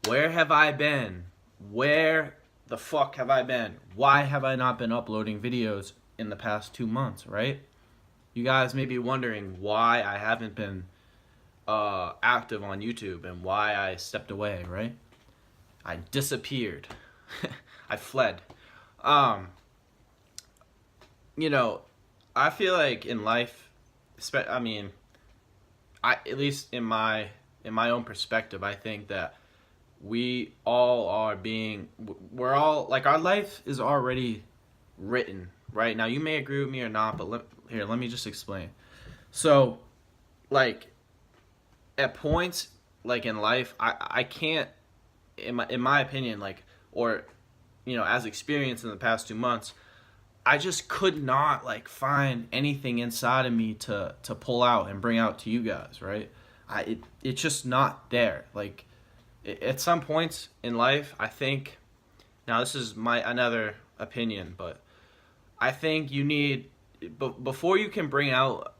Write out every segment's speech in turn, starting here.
Where have I been? Where the fuck have I been? Why have I not been uploading videos in the past 2 months, right? You guys may be wondering why I haven't been active on YouTube and why I stepped away, right? I disappeared. I fled. Um, you know, I feel like in life, I mean, at least in my own perspective, I think that we all are being we're all like our life is already written right now. You may agree with me or not, but let me just explain. So, like at points like in life, I can't in my opinion, like, or as experience in the past 2 months, I just could not like find anything inside of me to pull out and bring out to you guys, right? It's just not there. Like at some points in life, I think, now this is my another opinion, but I think you need, before you can bring out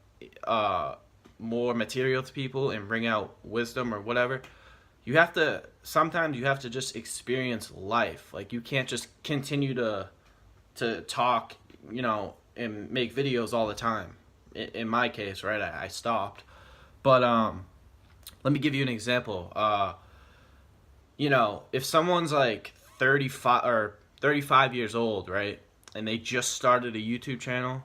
uh, more material to people and bring out wisdom or whatever, sometimes you have to just experience life. Like you can't just continue to talk, and make videos all the time. In my case, right, I stopped. But let me give you an example. If someone's like 35 or 35 years old, right, and they just started a YouTube channel,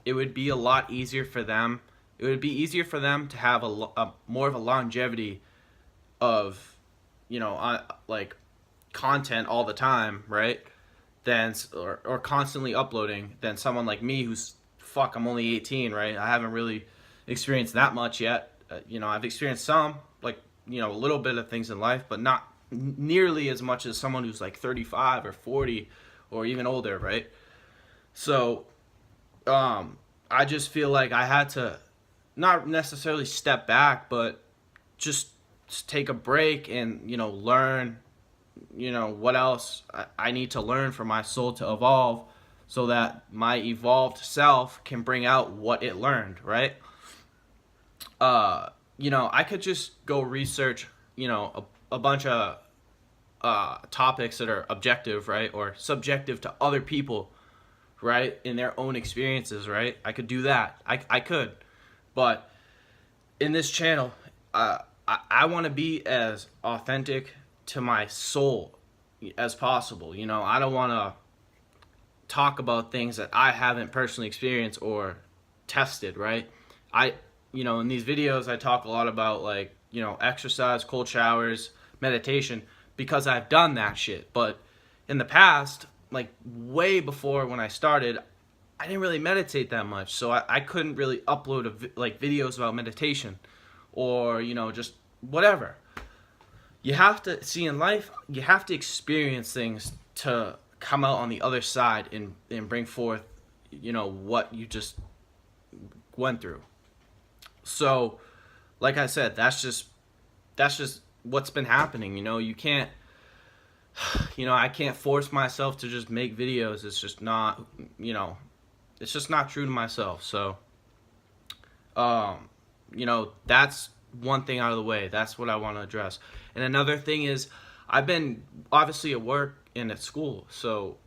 it would be a lot easier for them. It would be easier for them to have a more of a longevity of, like content all the time, right? Than or constantly uploading than someone like me who's I'm only 18, right? I haven't really experienced that much yet. I've experienced some, like, a little bit of things in life, but not nearly as much as someone who's like 35 or 40 or even older, right? So, I just feel like I had to not necessarily step back, but just take a break and, learn, what else I need to learn for my soul to evolve so that my evolved self can bring out what it learned, right? I could just go research, a bunch of topics that are objective, right? Or subjective to other people, right? In their own experiences, right? I could do that. I could. But in this channel, I want to be as authentic to my soul as possible. I don't want to talk about things that I haven't personally experienced or tested, right? In these videos, I talk a lot about, like, exercise, cold showers, meditation, because I've done that shit. But in the past, like way before when I started, I didn't really meditate that much. So I couldn't really upload like videos about meditation or, just whatever. You have to see in life, you have to experience things to come out on the other side and bring forth, what you just went through. So, like I said, that's just what's been happening. You can't, I can't force myself to just make videos. It's just not, it's just not true to myself. So, that's one thing out of the way. That's what I want to address. And another thing is, I've been obviously at work and at school. So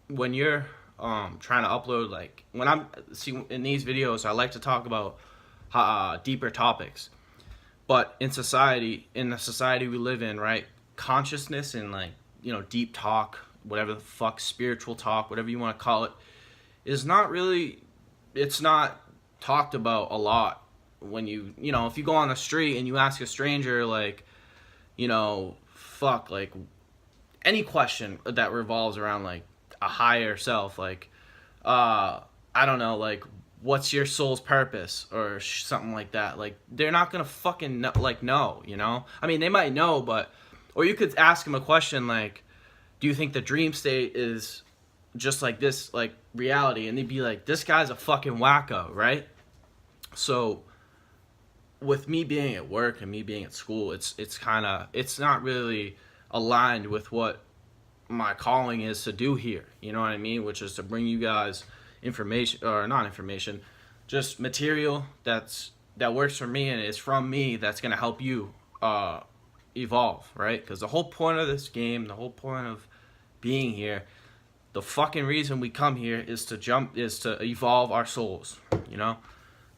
when you're trying to upload, like when I'm see in these videos, I like to talk about deeper topics. But in the society we live in, right, consciousness and, like, deep talk, whatever the fuck, spiritual talk, whatever you want to call it, is not really, it's not talked about a lot. When if you go on the street and you ask a stranger, like, like any question that revolves around like a higher self, like, I don't know, like, what's your soul's purpose or something like that, like, they're not gonna fucking know, like, know, I mean, they might know, but, or you could ask them a question like, do you think the dream state is just like this, like, reality? And they'd be like, this guy's a fucking wacko, right? So with me being at work and me being at school, it's not really aligned with what my calling is to do here. You know what I mean? Which is to bring you guys information, or not information, just material that works for me and is from me, that's gonna help you evolve, right? Because the whole point of this game, the whole point of being here, the fucking reason we come here is to evolve our souls, you know?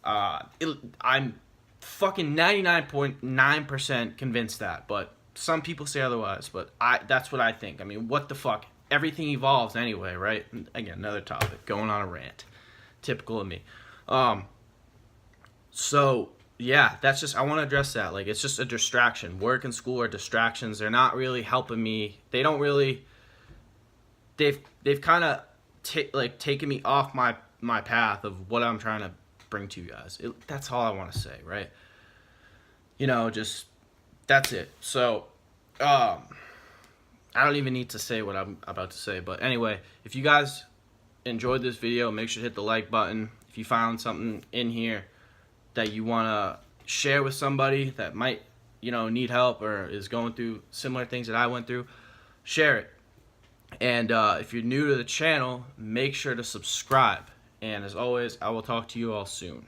I'm fucking 99.9% convinced that, but some people say otherwise, but that's what I think. I mean, what the fuck? Everything evolves anyway, right? Again, another topic, going on a rant. Typical of me. So, yeah, that's just, I want to address that. Like, it's just a distraction. Work and school are distractions. They're not really helping me. They don't really, they've kind of taken me off my path of what I'm trying to bring to you guys. That's all I want to say, right? You know, just, that's it. So, I don't even need to say what I'm about to say, but anyway, if you guys enjoyed this video, make sure to hit the like button. If you found something in here that you want to share with somebody that might, you know, need help or is going through similar things that I went through, share it. And if you're new to the channel, make sure to subscribe. And as always, I will talk to you all soon.